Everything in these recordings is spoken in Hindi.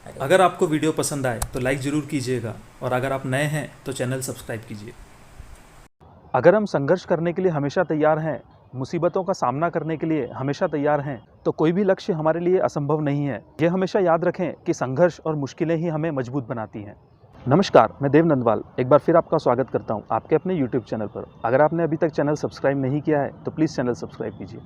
अगर आपको वीडियो पसंद आए तो लाइक ज़रूर कीजिएगा और अगर आप नए हैं तो चैनल सब्सक्राइब कीजिए। अगर हम संघर्ष करने के लिए हमेशा तैयार हैं, मुसीबतों का सामना करने के लिए हमेशा तैयार हैं, तो कोई भी लक्ष्य हमारे लिए असंभव नहीं है। ये हमेशा याद रखें कि संघर्ष और मुश्किलें ही हमें मजबूत बनाती हैं। नमस्कार, मैं देव नंदवाल एक बार फिर आपका स्वागत करता हूँ आपके अपने YouTube चैनल पर। अगर आपने अभी तक चैनल सब्सक्राइब नहीं किया है तो प्लीज़ चैनल सब्सक्राइब कीजिए।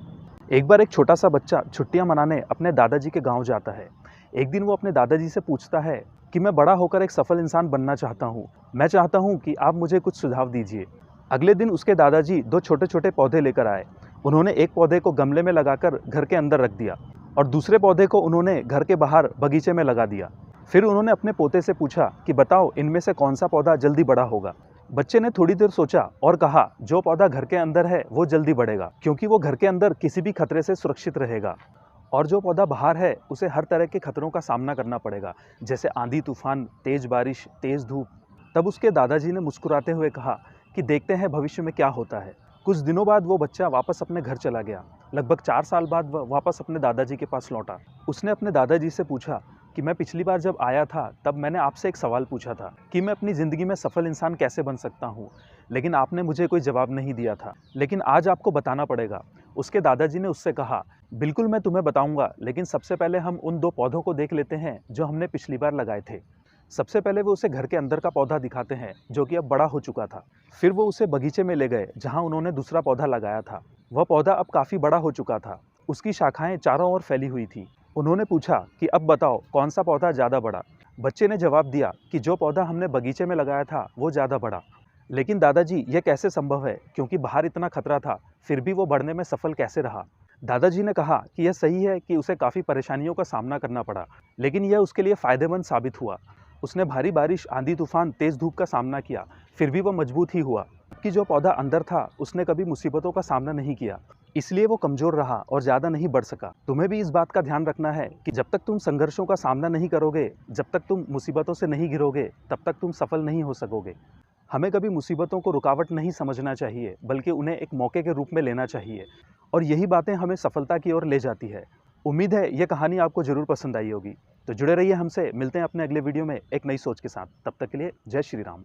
एक बार एक छोटा सा बच्चा छुट्टियां मनाने अपने दादाजी के गांव जाता है। एक दिन वो अपने दादाजी से पूछता है कि मैं बड़ा होकर एक सफल इंसान बनना चाहता हूँ। मैं चाहता हूँ कि आप मुझे कुछ सुझाव दीजिए। अगले दिन उसके दादाजी दो छोटे छोटे पौधे लेकर आए। उन्होंने एक पौधे को गमले में लगाकर घर के अंदर रख दिया और दूसरे पौधे को उन्होंने घर के बाहर बगीचे में लगा दिया। फिर उन्होंने अपने पोते से पूछा कि बताओ इनमें से कौन सा पौधा जल्दी बड़ा होगा। बच्चे ने थोड़ी देर सोचा और कहा जो पौधा घर के अंदर है वो जल्दी बढ़ेगा, क्योंकि वो घर के अंदर किसी भी खतरे से सुरक्षित रहेगा। और जो पौधा बाहर है उसे हर तरह के खतरों का सामना करना पड़ेगा, जैसे आंधी तूफान, तेज बारिश, तेज धूप। तब उसके दादाजी ने मुस्कुराते हुए कहा कि देखते हैं भविष्य में क्या होता है। कुछ दिनों बाद वो बच्चा वापस अपने घर चला गया। लगभग 4 साल बाद वह वापस अपने दादाजी के पास लौटा। उसने अपने दादाजी से पूछा कि मैं पिछली बार जब आया था तब मैंने आपसे एक सवाल पूछा था कि मैं अपनी ज़िंदगी में सफल इंसान कैसे बन सकता हूँ, लेकिन आपने मुझे कोई जवाब नहीं दिया था। लेकिन आज आपको बताना पड़ेगा। उसके दादाजी ने उससे कहा, बिल्कुल मैं तुम्हें बताऊंगा, लेकिन सबसे पहले हम उन दो पौधों को देख लेते हैं जो हमने पिछली बार लगाए थे। सबसे पहले वो उसे घर के अंदर का पौधा दिखाते हैं जो कि अब बड़ा हो चुका था। फिर वो उसे बगीचे में ले गए जहाँ उन्होंने दूसरा पौधा लगाया था। वह पौधा अब काफ़ी बड़ा हो चुका था। उसकी शाखाएं चारों ओर फैली हुई थी। उन्होंने पूछा कि अब बताओ कौन सा पौधा ज़्यादा बड़ा। बच्चे ने जवाब दिया कि जो पौधा हमने बगीचे में लगाया था वो ज़्यादा बड़ा। लेकिन दादाजी ये कैसे संभव है, क्योंकि बाहर इतना खतरा था, फिर भी वो बढ़ने में सफल कैसे रहा। दादाजी ने कहा कि यह सही है कि उसे काफ़ी परेशानियों का सामना करना पड़ा, लेकिन यह उसके लिए फ़ायदेमंद साबित हुआ। उसने भारी बारिश, आंधी तूफान, तेज़ धूप का सामना किया, फिर भी वो मजबूत ही हुआ। कि जो पौधा अंदर था उसने कभी मुसीबतों का सामना नहीं किया, इसलिए वो कमज़ोर रहा और ज़्यादा नहीं बढ़ सका। तुम्हें भी इस बात का ध्यान रखना है कि जब तक तुम संघर्षों का सामना नहीं करोगे, जब तक तुम मुसीबतों से नहीं गिरोगे, तब तक तुम सफल नहीं हो सकोगे। हमें कभी मुसीबतों को रुकावट नहीं समझना चाहिए, बल्कि उन्हें एक मौके के रूप में लेना चाहिए। और यही बातें हमें सफलता की ओर ले जाती है। उम्मीद है यह कहानी आपको ज़रूर पसंद आई होगी। तो जुड़े रहिए हमसे। मिलते हैं अपने अगले वीडियो में एक नई सोच के साथ। तब तक के लिए जय श्री राम।